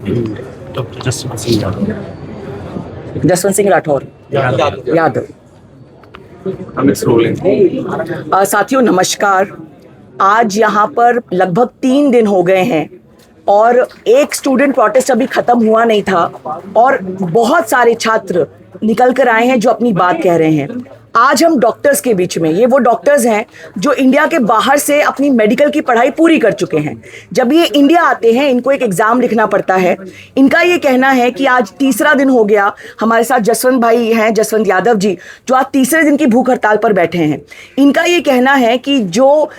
Doctor Jaswant Singh Yadav. Jaswant Singh Rathore Yadav. साथियों नमस्कार। आज यहाँ पर लगभग 3 दिन हो गए हैं और एक स्टूडेंट प्रोटेस्ट अभी खत्म हुआ नहीं था और बहुत सारे छात्र निकल कर आए हैं जो अपनी बात कह रहे हैं। आज हम डॉक्टर्स के बीच में, ये वो डॉक्टर्स हैं जो इंडिया के बाहर से अपनी मेडिकल की पढ़ाई पूरी कर चुके हैं। जब ये इंडिया आते हैं इनको एक एग्जाम लिखना पड़ता है। इनका ये कहना है कि आज तीसरा दिन हो गया। हमारे साथ जसवंत भाई हैं, जसवंत यादव जी, जो आज तीसरे दिन की भूख हड़ताल पर बैठे हैं। इनका ये कहना है कि जो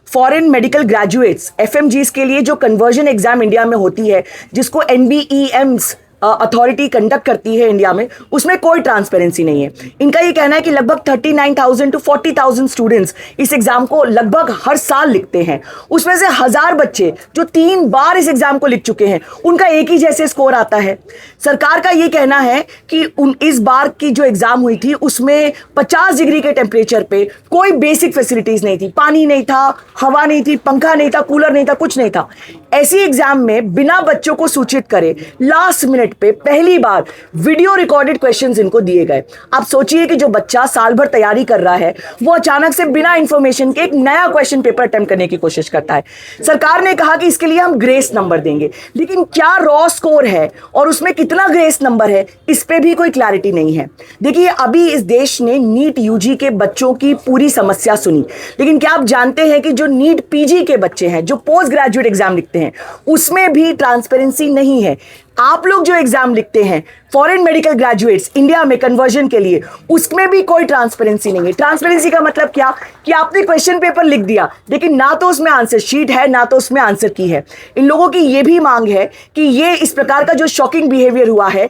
फॉरेन मेडिकल ग्रेजुएट्स एफएमजीज के लिए जो कन्वर्जन एग्जाम इंडिया में होती है, जिसको NBEMs अथॉरिटी कंडक्ट करती है इंडिया में, उसमें कोई ट्रांसपेरेंसी नहीं है। इनका ये कहना है कि लगभग 39,000 to 40,000 स्टूडेंट्स इस एग्जाम को लगभग हर साल लिखते हैं। उसमें से 1000 बच्चे जो 3 बार इस एग्जाम को लिख चुके हैं, उनका एक ही जैसे स्कोर आता है। सरकार का ये कहना है कि इस बार की जो एग्जाम हुई थी उसमें 50 डिग्री के टेम्परेचर पे कोई बेसिक फैसिलिटीज नहीं थी, पानी नहीं था, हवा नहीं थी, पंखा नहीं था, कूलर नहीं था, कुछ नहीं था। ऐसी एग्जाम में बिना बच्चों को सूचित करे लास्ट मिनट पे पहली बार वीडियो रिकॉर्डेड क्वेश्चंस इनको दिए गए। आप सोचिए कि जो बच्चा साल भर तैयारी कर रहा है वो अचानक से बिना इंफॉर्मेशन के एक नया क्वेश्चन पेपर अटेम्प्ट करने की कोशिश करता है। सरकार ने कहा कि इसके लिए हम ग्रेस नंबर देंगे, लेकिन क्या रॉ स्कोर है और उसमें कितना ग्रेस नंबर है, इस पे भी कोई क्लैरिटी नहीं है। देखिए, अभी इस देश ने नीट यूजी के बच्चों की पूरी समस्या सुनी, लेकिन क्या आप जानते हैं कि जो नीट पीजी के बच्चे हैं, जो पोस्ट ग्रेजुएट एग्जाम लिखते हैं, उसमें भी ट्रांसपेरेंसी नहीं है। आप लोग जो एग्जाम लिखते हैं फॉरेन मेडिकल ग्रेजुएट्स इंडिया में कन्वर्जन के लिए, उसमें भी कोई ट्रांसपेरेंसी नहीं है। ट्रांसपेरेंसी का मतलब क्या कि आपने क्वेश्चन पेपर लिख दिया, लेकिन ना तो उसमें आंसर शीट है, ना तो उसमें आंसर की है। इन लोगों की ये भी मांग है कि ये इस प्रकार का जो शॉकिंग बिहेवियर हुआ है,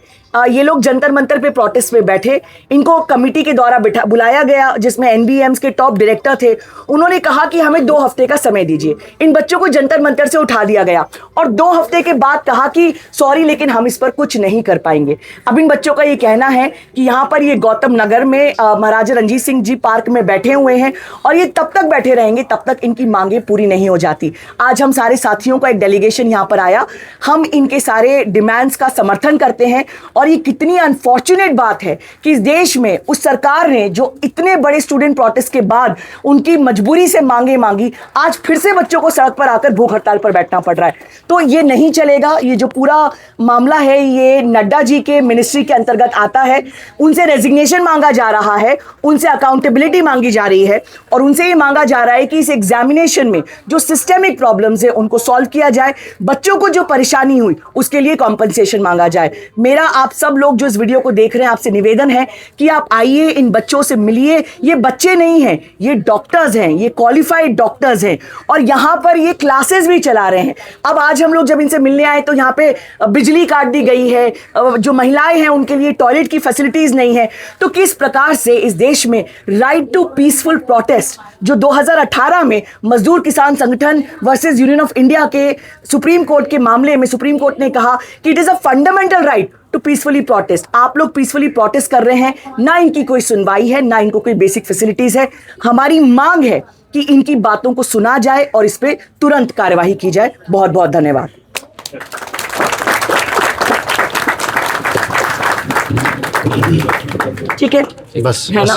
ये लोग जंतर मंतर पे प्रोटेस्ट पे बैठे, इनको कमिटी के द्वारा बुलाया गया जिसमें NBEMs के टॉप डायरेक्टर थे। उन्होंने कहा कि हमें 2 हफ्ते का समय दीजिए। इन बच्चों को जंतर मंतर से उठा दिया गया और 2 हफ्ते के बाद कहा कि सॉरी, लेकिन हम इस पर कुछ नहीं कर पाएंगे। अब इन बच्चों का ये कहना है कि यहाँ पर ये गौतम नगर में महाराजा रणजीत सिंह जी पार्क में बैठे हुए हैं और ये तब तक बैठे रहेंगे तब तक इनकी मांगे पूरी नहीं हो जाती। आज हम सारे साथियों का एक डेलीगेशन यहाँ पर आया, हम इनके सारे डिमांड्स का समर्थन करते हैं। और ये कितनी अनफॉर्चुनेट बात है कि इस देश में उस सरकार ने जो इतने बड़े स्टूडेंट प्रोटेस्ट के बाद उनकी मजबूरी से मांगे मांगी, आज फिर से बच्चों को सड़क पर आकर भूख हड़ताल पर बैठना पड़ रहा है। तो ये नहीं चलेगा। ये जो पूरा मामला है ये नड्डा जी के मिनिस्ट्री के अंतर्गत आता है। उनसे रेजिग्नेशन मांगा जा रहा है, उनसे अकाउंटेबिलिटी मांगी जा रही है और उनसे ये मांगा जा रहा है कि इस एग्जामिनेशन में जो सिस्टेमिक प्रॉब्लम्स है उनको सॉल्व किया जाए। बच्चों को जो परेशानी हुई उसके लिए कॉम्पनसेशन मांगा जाए। मेरा आप सब लोग जो इस वीडियो को देख रहे हैं, आपसे निवेदन है कि आप आइए, इन बच्चों से मिलिए। ये बच्चे नहीं हैं, ये डॉक्टर्स हैं, ये क्वालिफाइड डॉक्टर्स हैं और यहाँ पर ये क्लासेस भी चला रहे हैं। अब आज हम लोग जब इनसे मिलने आए तो यहाँ पे बिजली काट दी गई है, जो महिलाएं हैं उनके लिए टॉयलेट की फैसिलिटीज नहीं है। तो किस प्रकार से इस देश में राइट टू पीसफुल प्रोटेस्ट, जो 2018 में Mazdoor Kisan Sangathan versus union of India के सुप्रीम कोर्ट के मामले में सुप्रीम कोर्ट ने कहा कि it is a fundamental right to peacefully protest. आप लोग पीसफुली प्रोटेस्ट कर रहे हैं, ना इनकी कोई सुनवाई है, ना इनको कोई बेसिक फैसिलिटीज है। हमारी मांग है कि इनकी बातों को सुना जाए और इस पे तुरंत कार्यवाही की जाए। बहुत बहुत धन्यवाद। ठीक है, बस है ना?